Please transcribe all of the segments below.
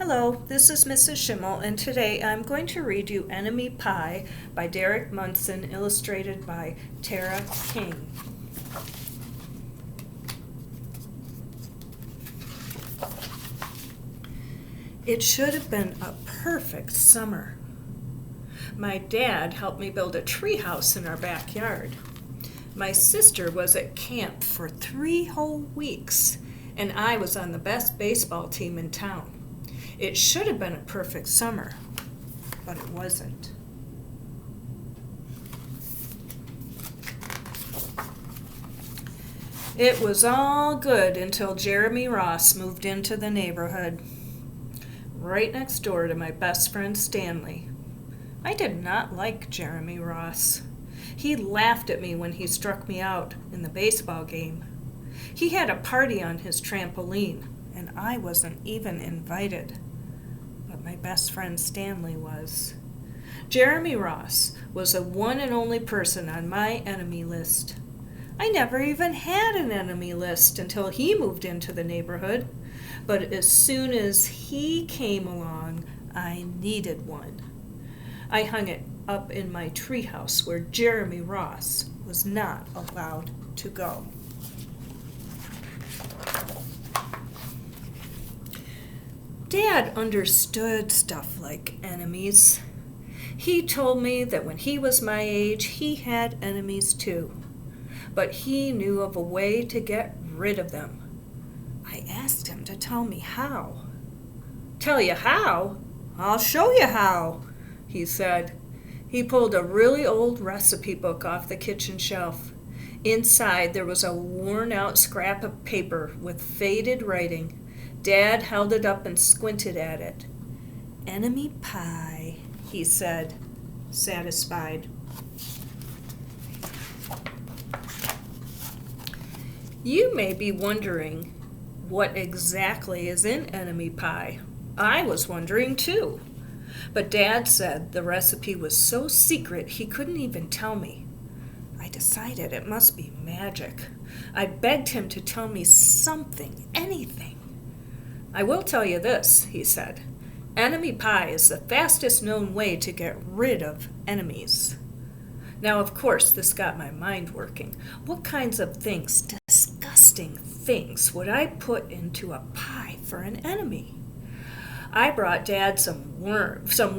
Hello, this is Mrs. Shimmel, and today I'm going to read you Enemy Pie by Derek Munson, illustrated by Tara King. It should have been a perfect summer. My dad helped me build a treehouse in our backyard. My sister was at camp for 3 whole weeks, and I was on the best baseball team in town. It should have been a perfect summer, but it wasn't. It was all good until Jeremy Ross moved into the neighborhood, right next door to my best friend Stanley. I did not like Jeremy Ross. He laughed at me when he struck me out in the baseball game. He had a party on his trampoline, and I wasn't even invited. But my best friend Stanley was. Jeremy Ross was the one and only person on my enemy list. I never even had an enemy list until he moved into the neighborhood. But as soon as he came along, I needed one. I hung it up in my treehouse where Jeremy Ross was not allowed to go. Dad understood stuff like enemies. He told me that when he was my age, he had enemies too. But he knew of a way to get rid of them. I asked him to tell me how. "Tell you how? I'll show you how," he said. He pulled a really old recipe book off the kitchen shelf. Inside there was a worn-out scrap of paper with faded writing. Dad held it up and squinted at it. "Enemy pie," he said, satisfied. You may be wondering what exactly is in enemy pie. I was wondering too. But Dad said the recipe was so secret he couldn't even tell me. I decided it must be magic. I begged him to tell me something, anything. "I will tell you this," he said. "Enemy pie is the fastest known way to get rid of enemies." Now, of course, this got my mind working. What kinds of things, disgusting things, would I put into a pie for an enemy? I brought Dad some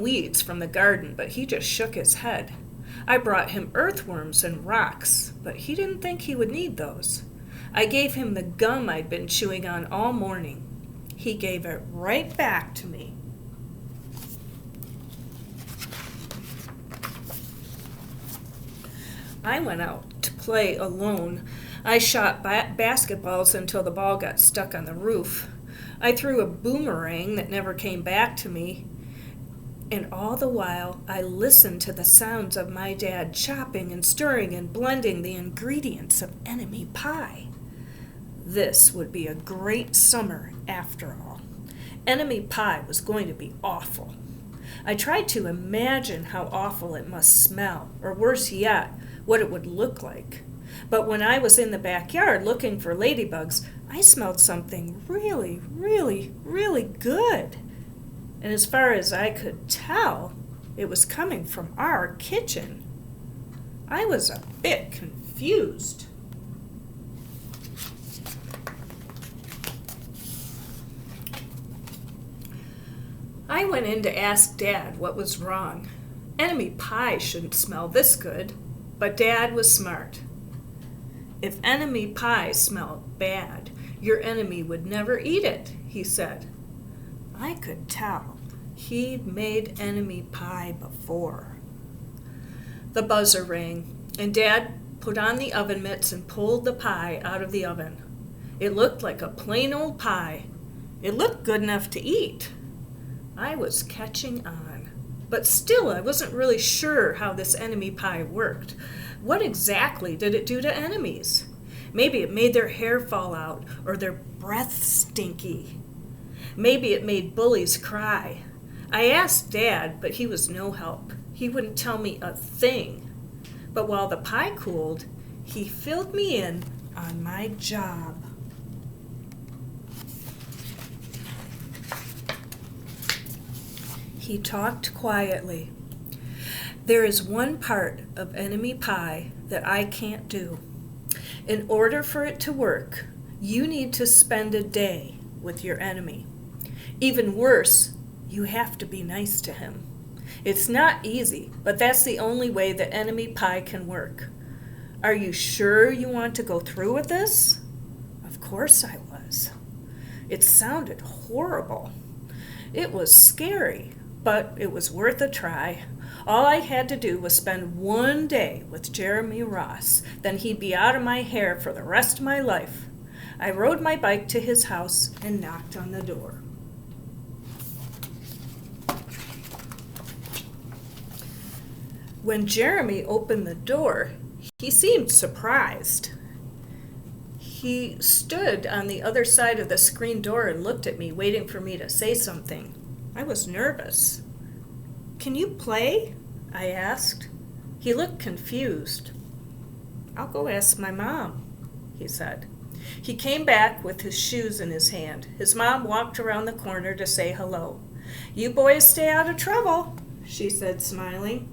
weeds from the garden, but he just shook his head. I brought him earthworms and rocks, but he didn't think he would need those. I gave him the gum I'd been chewing on all morning. He gave it right back to me. I went out to play alone. I shot basketballs until the ball got stuck on the roof. I threw a boomerang that never came back to me. And all the while, I listened to the sounds of my dad chopping and stirring and blending the ingredients of enemy pie. This would be a great summer after all. Enemy pie was going to be awful. I tried to imagine how awful it must smell, or worse yet, what it would look like. But when I was in the backyard looking for ladybugs, I smelled something really, really, really good. And as far as I could tell, it was coming from our kitchen. I was a bit confused. I went in to ask Dad what was wrong. Enemy pie shouldn't smell this good, but Dad was smart. "If enemy pie smelled bad, your enemy would never eat it," he said. I could tell he'd made enemy pie before. The buzzer rang, and Dad put on the oven mitts and pulled the pie out of the oven. It looked like a plain old pie. It looked good enough to eat. I was catching on, but still I wasn't really sure how this enemy pie worked. What exactly did it do to enemies? Maybe it made their hair fall out or their breath stinky. Maybe it made bullies cry. I asked Dad, but he was no help. He wouldn't tell me a thing. But while the pie cooled, he filled me in on my job. He talked quietly. There is one part of enemy pie that I can't do. In order for it to work, you need to spend a day with your enemy. Even worse, you have to be nice to him. It's not easy, but that's the only way that enemy pie can work. Are you sure you want to go through with this? Of course I was. It sounded horrible. It was scary, but it was worth a try. All I had to do was spend one day with Jeremy Ross, then he'd be out of my hair for the rest of my life. I rode my bike to his house and knocked on the door. When Jeremy opened the door, he seemed surprised. He stood on the other side of the screen door and looked at me, waiting for me to say something. I was nervous. "Can you play?" I asked. He looked confused. "I'll go ask my mom," he said. He came back with his shoes in his hand. His mom walked around the corner to say hello. "You boys stay out of trouble," she said, smiling.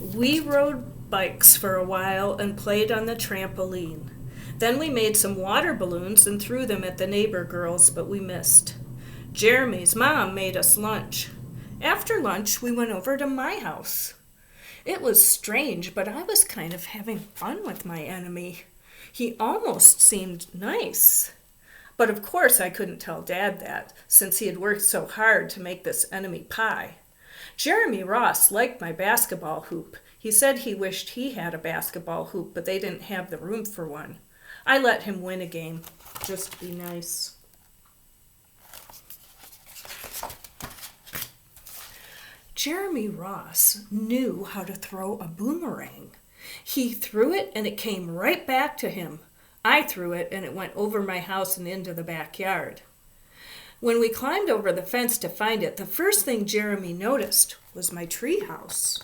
We rode bikes for a while and played on the trampoline. Then we made some water balloons and threw them at the neighbor girls, but we missed. Jeremy's mom made us lunch. After lunch, we went over to my house. It was strange, but I was kind of having fun with my enemy. He almost seemed nice. But of course I couldn't tell Dad that, since he had worked so hard to make this enemy pie. Jeremy Ross liked my basketball hoop. He said he wished he had a basketball hoop, but they didn't have the room for one. I let him win a game, just to be nice. Jeremy Ross knew how to throw a boomerang. He threw it and it came right back to him. I threw it and it went over my house and into the backyard. When we climbed over the fence to find it, the first thing Jeremy noticed was my treehouse.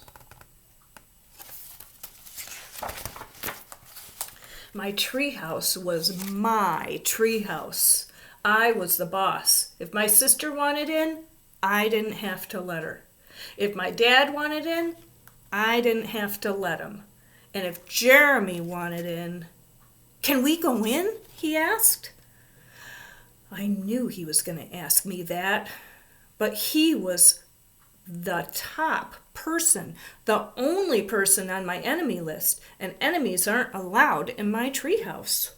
My treehouse was my treehouse. I was the boss. If my sister wanted in, I didn't have to let her. If my dad wanted in, I didn't have to let him. And if Jeremy wanted in, "Can we go in?" he asked. I knew he was going to ask me that, but he was the top person, the only person on my enemy list, and enemies aren't allowed in my treehouse.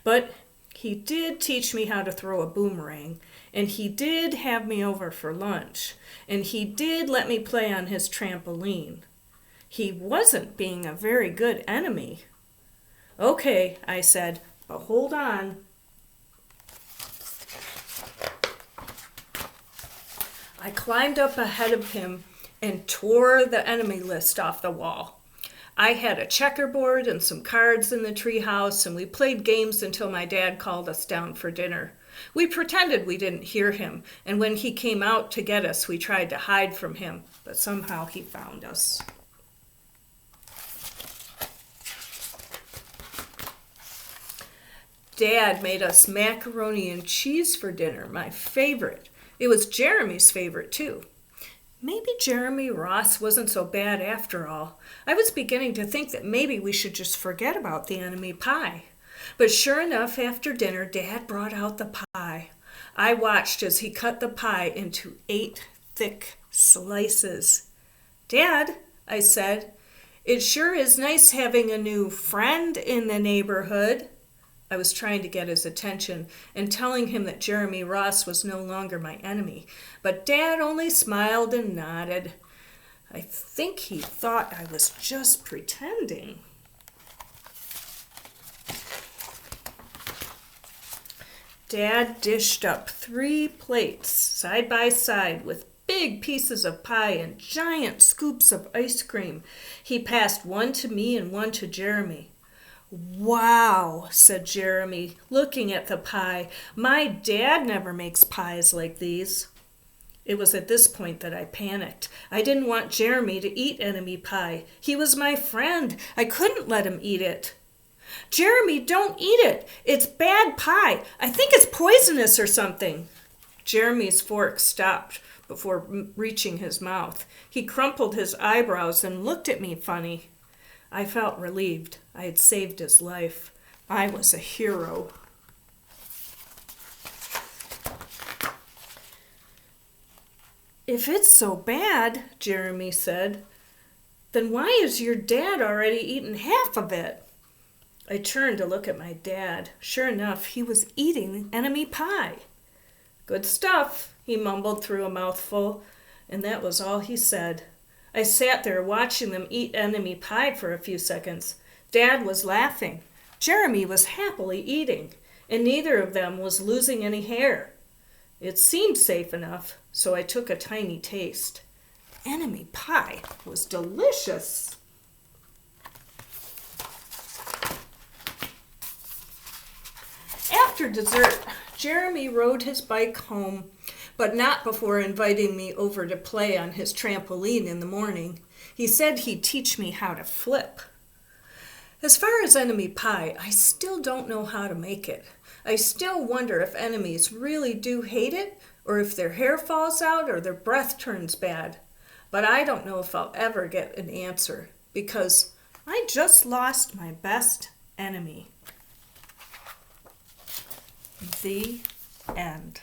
But he did teach me how to throw a boomerang, and he did have me over for lunch, and he did let me play on his trampoline. He wasn't being a very good enemy. "Okay," I said, "but hold on." I climbed up ahead of him and tore the enemy list off the wall. I had a checkerboard and some cards in the treehouse, and we played games until my dad called us down for dinner. We pretended we didn't hear him, and when he came out to get us, we tried to hide from him, but somehow he found us. Dad made us macaroni and cheese for dinner, my favorite. It was Jeremy's favorite, too. Maybe Jeremy Ross wasn't so bad after all. I was beginning to think that maybe we should just forget about the enemy pie. But sure enough, after dinner, Dad brought out the pie. I watched as he cut the pie into 8 thick slices. "Dad," I said, "it sure is nice having a new friend in the neighborhood." I was trying to get his attention and telling him that Jeremy Ross was no longer my enemy, but Dad only smiled and nodded. I think he thought I was just pretending. Dad dished up 3 plates side by side with big pieces of pie and giant scoops of ice cream. He passed one to me and one to Jeremy. "Wow," said Jeremy, looking at the pie. "My dad never makes pies like these." It was at this point that I panicked. I didn't want Jeremy to eat enemy pie. He was my friend. I couldn't let him eat it. Jeremy, don't eat it. It's bad pie. I think it's poisonous or something. Jeremy's fork stopped before reaching his mouth. He crumpled his eyebrows and looked at me funny. I felt relieved. I had saved his life. I was a hero. If it's so bad, Jeremy said, then why is your dad already eaten half of it? I turned to look at my dad. Sure enough, he was eating enemy pie. Good stuff, he mumbled through a mouthful, and that was all he said. I sat there watching them eat enemy pie for a few seconds. Dad was laughing. Jeremy was happily eating, and neither of them was losing any hair. It seemed safe enough, so I took a tiny taste. Enemy pie was delicious. After dessert, Jeremy rode his bike home, but not before inviting me over to play on his trampoline in the morning. He said he'd teach me how to flip. As far as enemy pie, I still don't know how to make it. I still wonder if enemies really do hate it, or if their hair falls out or their breath turns bad. But I don't know if I'll ever get an answer, because I just lost my best enemy. The end.